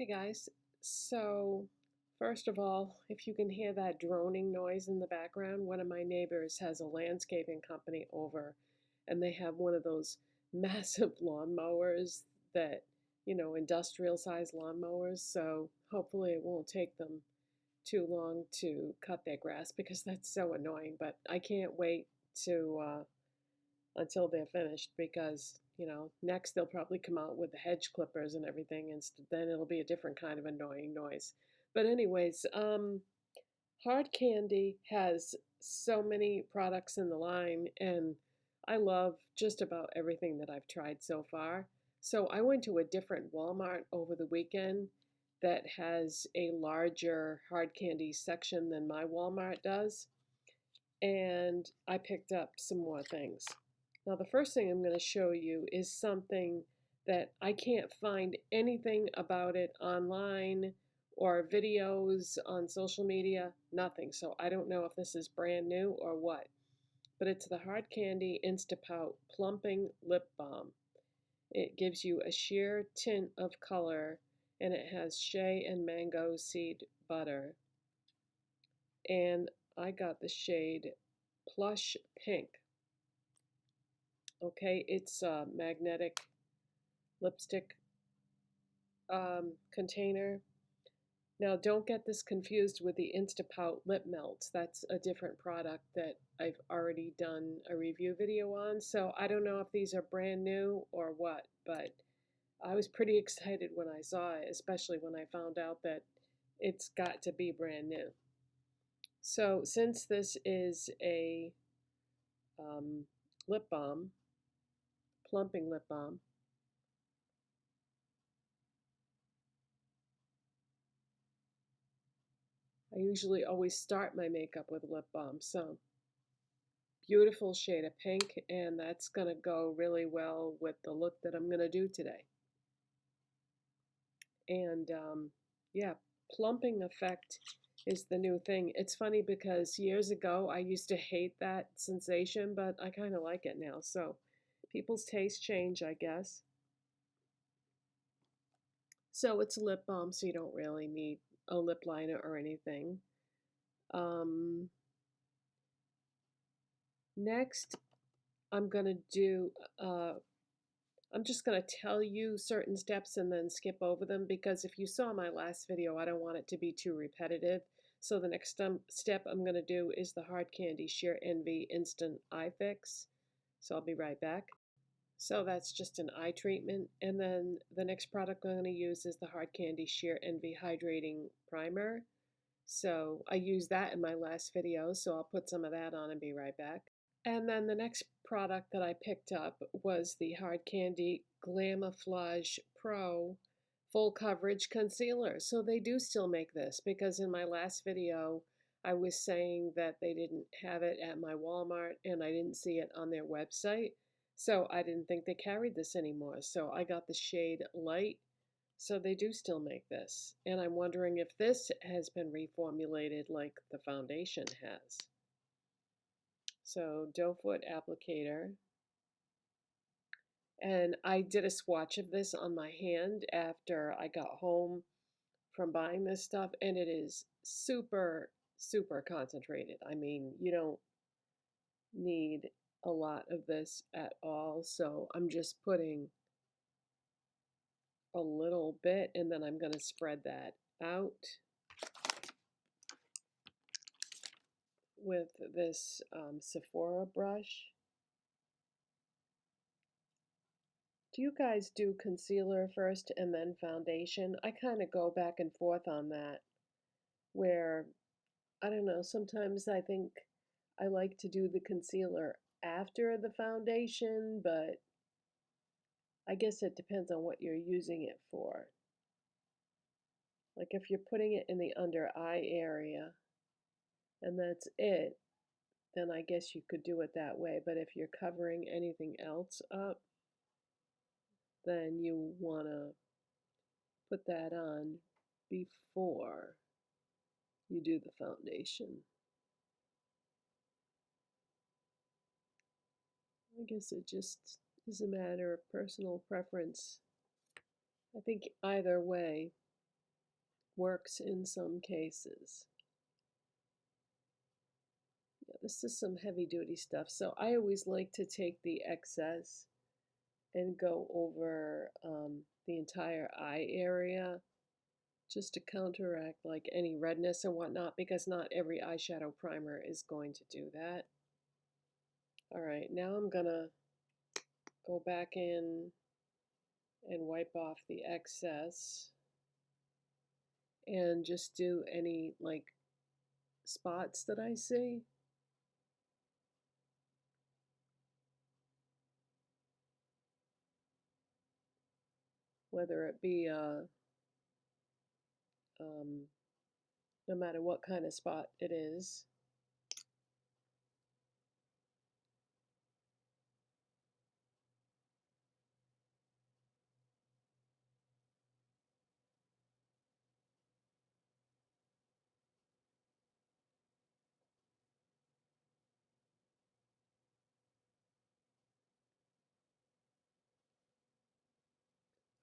Hey guys, so first of all, if you can hear that droning noise in the background, one of my neighbors has a landscaping company over and they have one of those massive lawnmowers that, industrial size lawnmowers. So hopefully it won't take them too long to cut their grass because that's so annoying. But I can't wait to until they're finished because next they'll probably come out with the hedge clippers and everything, and then it'll be a different kind of annoying noise. But anyways, hard candy has so many products in the line, and I love just about everything that I've tried so far. So I went to a different Walmart over the weekend that has a larger hard candy section than my Walmart does, and I picked up some more things. Now, the first thing I'm going to show you is something that I can't find anything about it online or videos on social media, nothing. So I don't know if this is brand new or what, but it's the Hard Candy Insta Pout Plumping Lip Balm. It gives you a sheer tint of color, and it has shea and mango seed butter. And I got the shade Plush Pink. Okay, it's a magnetic lipstick container. Now, don't get this confused with the Instapout lip melts. That's a different product that I've already done a review video on. So I don't know if these are brand new or what, but I was pretty excited when I saw it, especially when I found out that it's got to be brand new. So since this is a lip balm, plumping lip balm, I usually always start my makeup with lip balm. So beautiful shade of pink, and that's going to go really well with the look that I'm going to do today. And yeah, plumping effect is the new thing. It's funny because years ago I used to hate that sensation, but I kind of like it now. So people's tastes change, I guess. So it's a lip balm, so you don't really need a lip liner or anything. Next, I'm going to do, I'm just going to tell you certain steps and then skip over them because if you saw my last video, I don't want it to be too repetitive. So the next step I'm going to do is the Hard Candy Sheer Envy Instant Eye Fix. So I'll be right back. So that's just an eye treatment. And then the next product I'm going to use is the Hard Candy Sheer Envy Hydrating Primer. So I used that in my last video, so I'll put some of that on and be right back. And then the next product that I picked up was the Hard Candy Glamoflauge Pro Full Coverage Concealer. So they do still make this because in my last video I was saying that they didn't have it at my Walmart and I didn't see it on their website. So I didn't think they carried this anymore. So I got the shade Light. So they do still make this. And I'm wondering if this has been reformulated like the foundation has. So doe foot applicator. And I did a swatch of this on my hand after I got home from buying this stuff, and it is super, super concentrated. I mean, you don't need a lot of this at all. So I'm just putting a little bit, and then I'm going to spread that out with this Sephora brush. Do you guys do concealer first and then foundation? I kind of go back and forth on that, where, I don't know, sometimes I think I like to do the concealer after the foundation, but I guess it depends on what you're using it for. Like if you're putting it in the under eye area and that's it, then I guess you could do it that way. But if you're covering anything else up, then you want to put that on before you do the foundation. I guess it just is a matter of personal preference. I think either way works in some cases. Yeah, this is some heavy duty stuff. So I always like to take the excess and go over the entire eye area just to counteract like any redness and whatnot, because not every eyeshadow primer is going to do that. All right, now I'm gonna go back in and wipe off the excess and just do any like spots that I see. Whether it be no matter what kind of spot it is.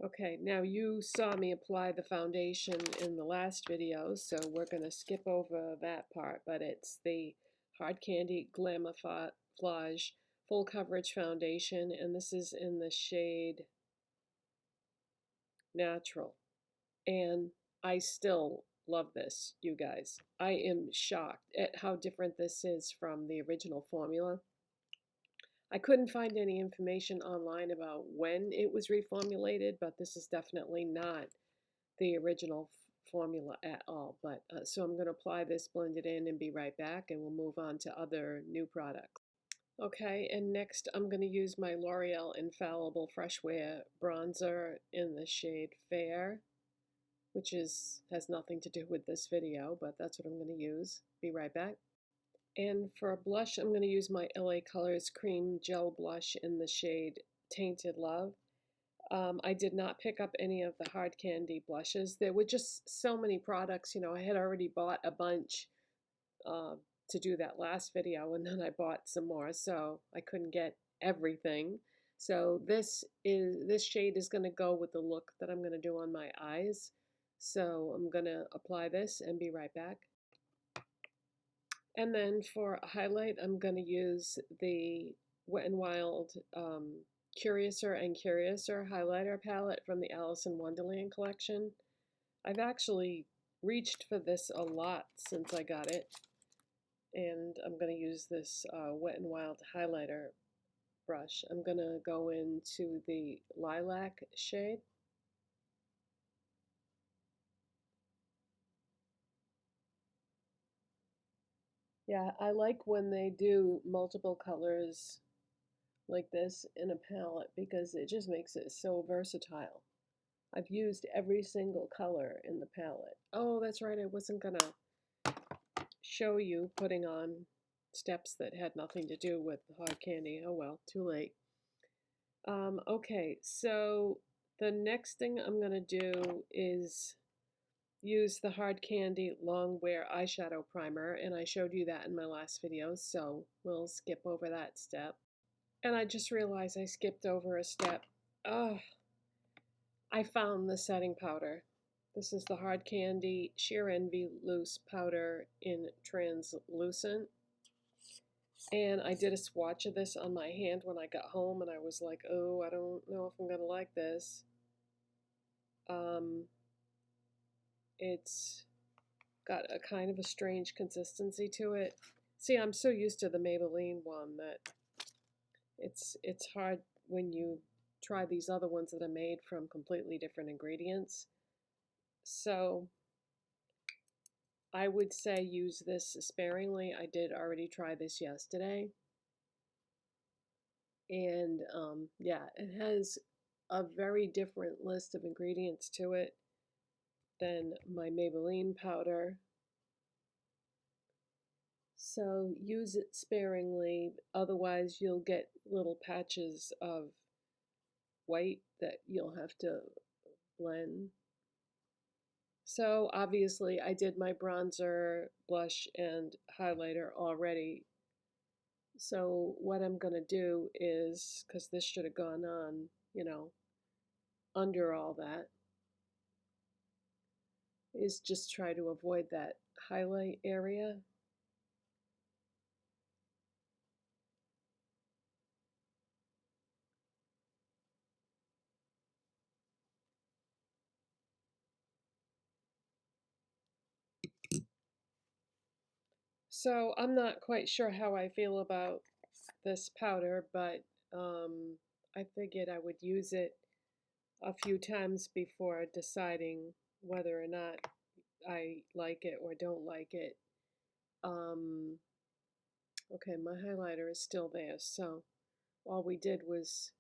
Okay, now you saw me apply the foundation in the last video, so we're going to skip over that part, but it's the Hard Candy Glamoflauge Full Coverage Foundation, and this is in the shade Natural. And I still love this, you guys. I am shocked at how different this is from the original formula. I couldn't find any information online about when it was reformulated, but this is definitely not the original formula at all. But so I'm going to apply this, blend it in, and be right back, and we'll move on to other new products. Okay, and next I'm going to use my L'Oreal Infallible Fresh Wear Bronzer in the shade Fair, which has nothing to do with this video, but that's what I'm going to use. Be right back. And for a blush, I'm going to use my LA Colors Cream Gel Blush in the shade Tainted Love. I did not pick up any of the hard candy blushes. There were just so many products. You know, I had already bought a bunch to do that last video, and then I bought some more, so I couldn't get everything. So this shade is going to go with the look that I'm going to do on my eyes. So I'm going to apply this and be right back. And then for a highlight, I'm going to use the Wet n Wild Curiouser and Curiouser highlighter palette from the Alice in Wonderland collection. I've actually reached for this a lot since I got it. And I'm going to use this Wet n Wild highlighter brush. I'm going to go into the Lilac shade. Yeah, I like when they do multiple colors like this in a palette because it just makes it so versatile. I've used every single color in the palette. Oh, that's right, I wasn't gonna show you putting on steps that had nothing to do with the hard candy. Oh well, too late. Okay, so the next thing I'm gonna do is use the Hard Candy Long Wear Eyeshadow Primer, and I showed you that in my last video, so we'll skip over that step. And I just realized I skipped over a step. Oh, I found the setting powder. This is the Hard Candy Sheer Envy Loose Powder in Translucent. And I did a swatch of this on my hand when I got home, and I was like, oh, I don't know if I'm going to like this. It's got a kind of a strange consistency to it. See, I'm so used to the Maybelline one that it's hard when you try these other ones that are made from completely different ingredients. So I would say use this sparingly. I did already try this yesterday. And yeah, it has a very different list of ingredients to it than my Maybelline powder. So use it sparingly, otherwise you'll get little patches of white that you'll have to blend. So obviously I did my bronzer, blush, and highlighter already. So what I'm going to do is, because this should have gone on, you know, under all that, is just try to avoid that highlight area. So I'm not quite sure how I feel about this powder, but I figured I would use it a few times before deciding whether or not I like it or don't like it. Um, okay, my highlighter is still there, so all we did was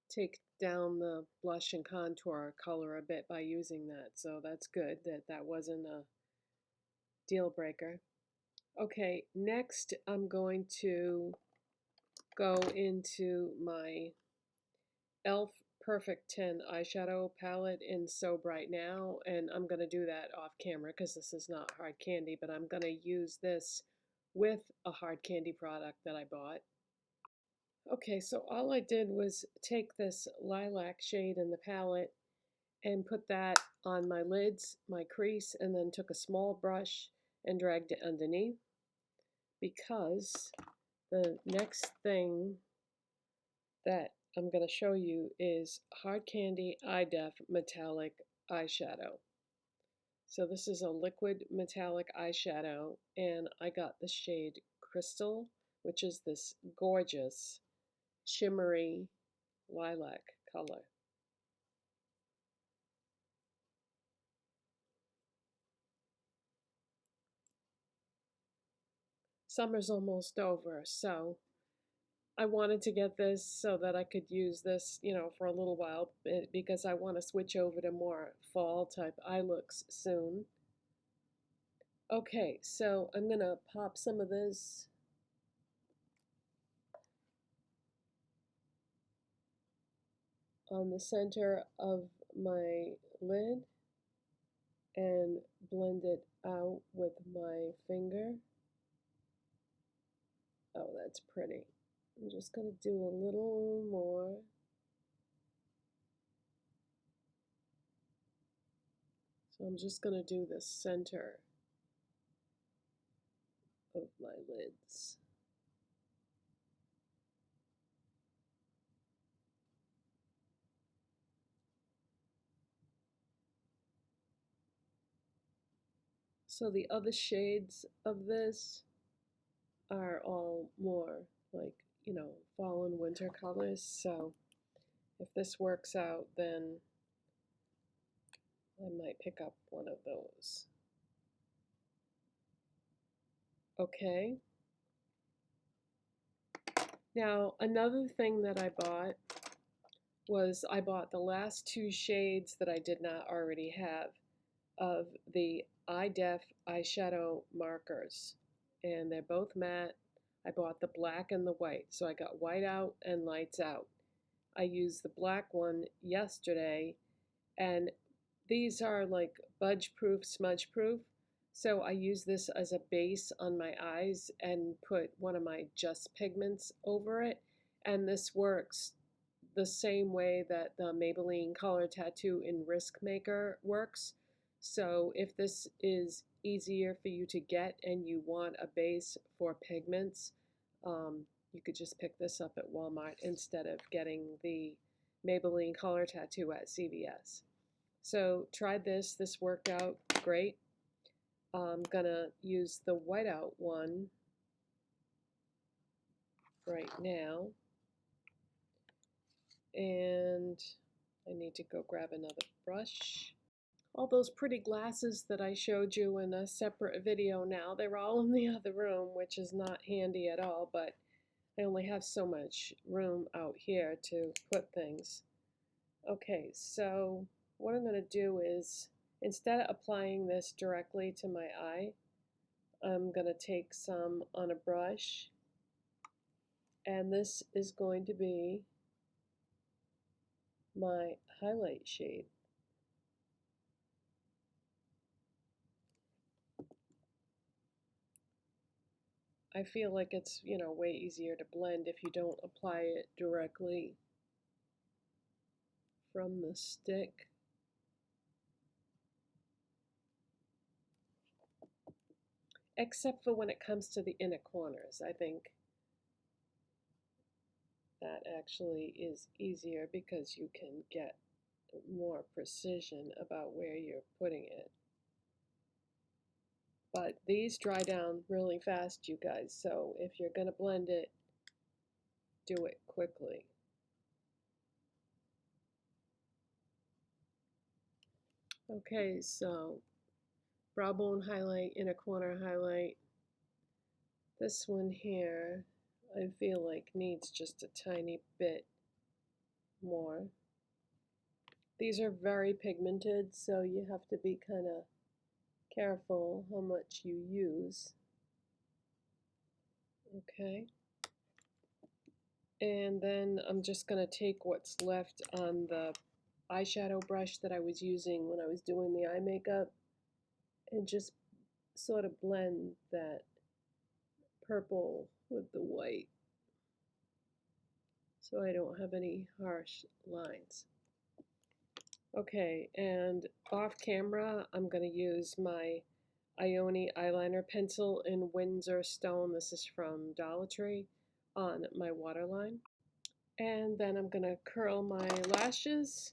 take down the blush and contour color a bit by using that, so that's good that that wasn't a deal breaker. Okay, next I'm going to go into my e.l.f. Perfect 10 eyeshadow palette in So Bright Now, and I'm going to do that off camera because this is not hard candy, but I'm going to use this with a hard candy product that I bought. Okay, so all I did was take this lilac shade in the palette and put that on my lids, my crease, and then took a small brush and dragged it underneath, because the next thing that I'm going to show you is Hard Candy Eye Def Metallic Eyeshadow. So this is a liquid metallic eyeshadow, and I got the shade Crystal, which is this gorgeous shimmery lilac color. Summer's almost over, so I wanted to get this so that I could use this, for a little while, because I want to switch over to more fall type eye looks soon. Okay, so I'm going to pop some of this on the center of my lid and blend it out with my finger. Oh, that's pretty. I'm just going to do a little more. So I'm just going to do the center of my lids. So the other shades of this are all more like, fall and winter colors. So if this works out, then I might pick up one of those. Okay. Now, another thing that I bought was I bought the last two shades that I did not already have of the Eye Def eyeshadow markers, and they're both matte. I bought the black and the white, so I got white out and lights out. I used the black one yesterday, and these are like budge proof, smudge proof. So I use this as a base on my eyes and put one of my Just Pigments over it, and this works the same way that the Maybelline Color Tattoo in Risk Maker works. So if this is easier for you to get and you want a base for pigments, you could just pick this up at Walmart instead of getting the Maybelline Color Tattoo at CVS. So tried this. This worked out great. I'm gonna use the whiteout one right now, and I need to go grab another brush. All those pretty glasses that I showed you in a separate video now, they're all in the other room, which is not handy at all, but I only have so much room out here to put things. Okay, so what I'm going to do is, instead of applying this directly to my eye, I'm going to take some on a brush, and this is going to be my highlight shade. I feel like it's, way easier to blend if you don't apply it directly from the stick. except for when it comes to the inner corners. I think that actually is easier because you can get more precision about where you're putting it. But these dry down really fast, you guys, so if you're going to blend it, do it quickly. Okay, so brow bone highlight, inner corner highlight. This one here, I feel like needs just a tiny bit more. These are very pigmented, so you have to be kind of careful how much you use. Okay. And then I'm just going to take what's left on the eyeshadow brush that I was using when I was doing the eye makeup and just sort of blend that purple with the white so I don't have any harsh lines. Okay, and off camera I'm going to use my Ioni eyeliner pencil in Windsor Stone. This is from Dollar Tree on my waterline. And then I'm going to curl my lashes,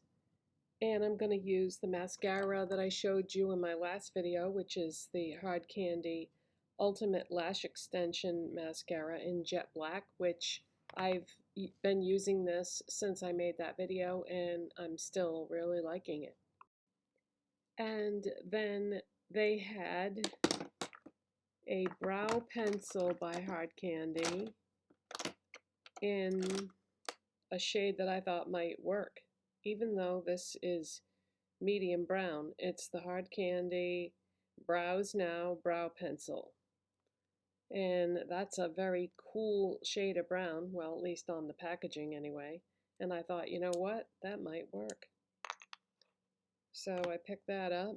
and I'm going to use the mascara that I showed you in my last video, which is the Hard Candy Ultimate Lash Extension Mascara in Jet Black, which I've been using this since I made that video, and I'm still really liking it. And then they had a brow pencil by Hard Candy in a shade that I thought might work. Even though this is medium brown, it's the Hard Candy Brows Now Brow Pencil. And that's a very cool shade of brown, well, at least on the packaging anyway. And I thought, you know what, that might work. So I picked that up.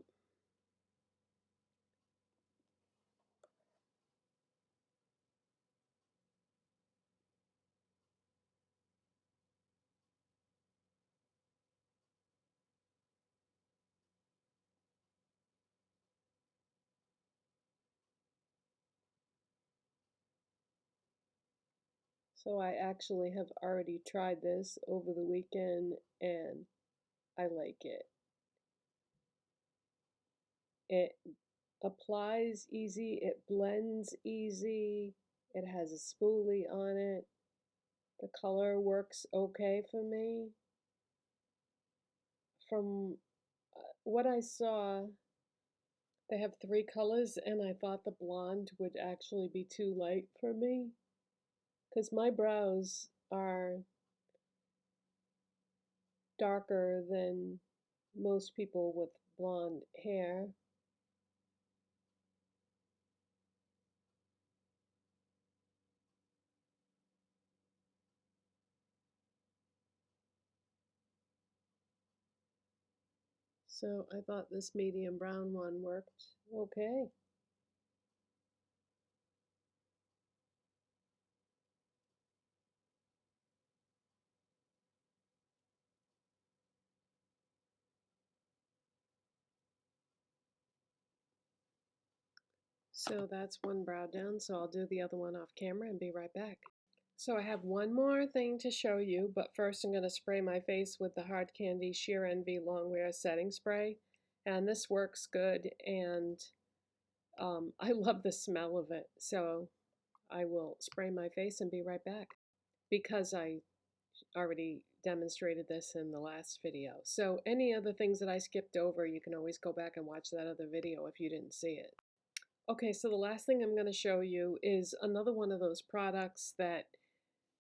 So I actually have already tried this over the weekend and I like it. It applies easy, it blends easy, it has a spoolie on it. The color works okay for me. From what I saw, they have 3 colors, and I thought the blonde would actually be too light for me because my brows are darker than most people with blonde hair. So I thought this medium brown one worked okay. So that's one brow down, so I'll do the other one off camera and be right back. So I have one more thing to show you, but first I'm going to spray my face with the Hard Candy Sheer Envy Longwear Setting Spray. And this works good, and I love the smell of it. So I will spray my face and be right back because I already demonstrated this in the last video. So any other things that I skipped over, you can always go back and watch that other video if you didn't see it. Okay, so the last thing I'm going to show you is another one of those products that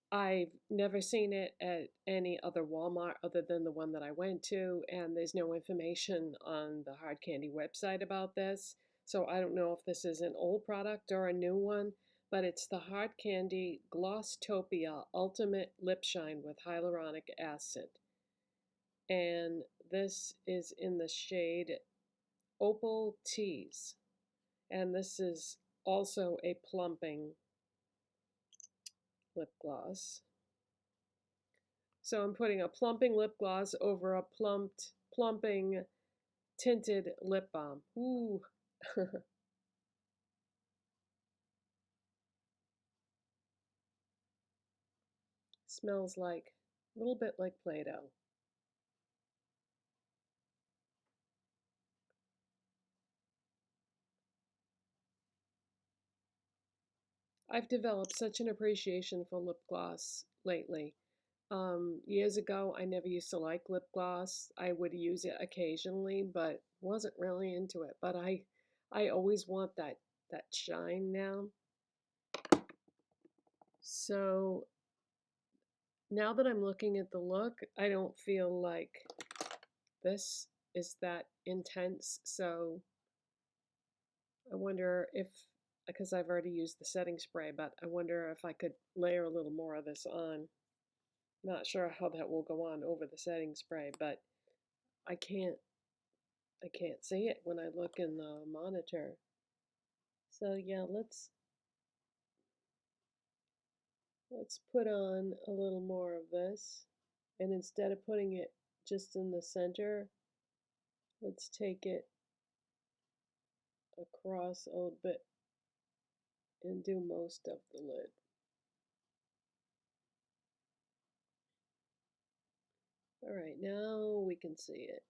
I've never seen it at any other Walmart other than the one that I went to, and there's no information on the Hard Candy website about this. So I don't know if this is an old product or a new one, but it's the Hard Candy Glosstopia Ultimate Lip Shine with Hyaluronic Acid. And this is in the shade Opal Tease. And this is also a plumping lip gloss. So I'm putting a plumping lip gloss over a plumping tinted lip balm. Ooh. Smells like a little bit like Play-Doh. I've developed such an appreciation for lip gloss lately. Years ago, I never used to like lip gloss. I would use it occasionally, but wasn't really into it. But I always want that shine now. So now that I'm looking at the look, I don't feel like this is that intense. So I wonder if, because I've already used the setting spray, but I wonder if I could layer a little more of this on. Not sure how that will go on over the setting spray, but I can't see it when I look in the monitor. So yeah, let's put on a little more of this. And instead of putting it just in the center, let's take it across a little bit and do most of the lid. All right, now we can see it.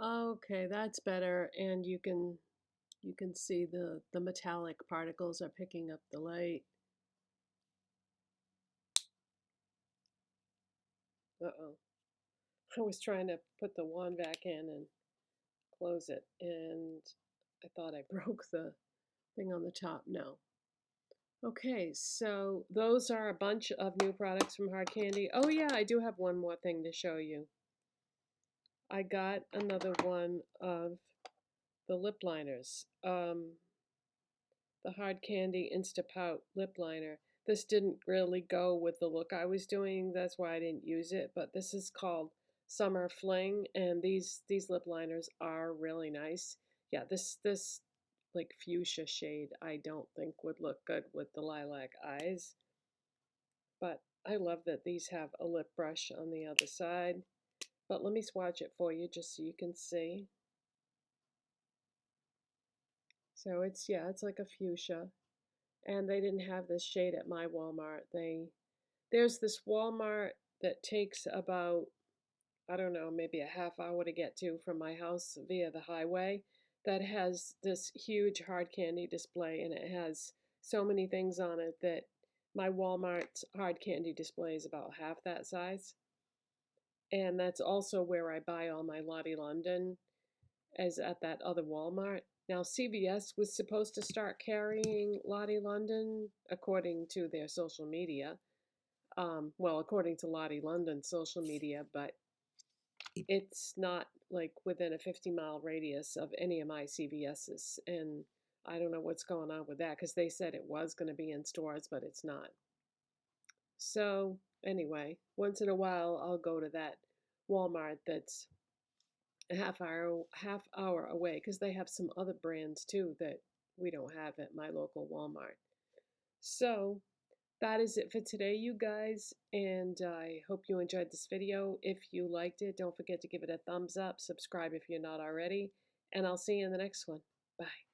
Okay, that's better, and you can see the metallic particles are picking up the light. Uh-oh. I was trying to put the wand back in and close it, and I thought I broke the thing on the top. No. Okay, so those are a bunch of new products from Hard Candy. Oh yeah, I do have one more thing to show you. I got another one of the lip liners. The Hard Candy Insta Pout lip liner. This didn't really go with the look I was doing. That's why I didn't use it. But this is called Summer Fling, and these lip liners are really nice. Yeah, this like fuchsia shade I don't think would look good with the lilac eyes. But I love that these have a lip brush on the other side. But let me swatch it for you just so you can see. So it's like a fuchsia. And they didn't have this shade at my Walmart. There's this Walmart that takes about, I don't know, maybe a half hour to get to from my house via the highway, that has this huge hard candy display, and it has so many things on it that my Walmart's hard candy display is about half that size. And that's also where I buy all my Lottie London, as at that other Walmart. Now, CVS was supposed to start carrying Lottie London according to their social media. Well, according to Lottie London's social media, but it's not like within a 50-mile radius of any of my CVS's. And I don't know what's going on with that, because they said it was going to be in stores, but it's not. So, anyway, once in a while, I'll go to that Walmart that's a half hour away, because they have some other brands too that we don't have at my local Walmart. So that is it for today, you guys, and I hope you enjoyed this video. If you liked it, don't forget to give it a thumbs up, subscribe if you're not already, and I'll see you in the next one. Bye.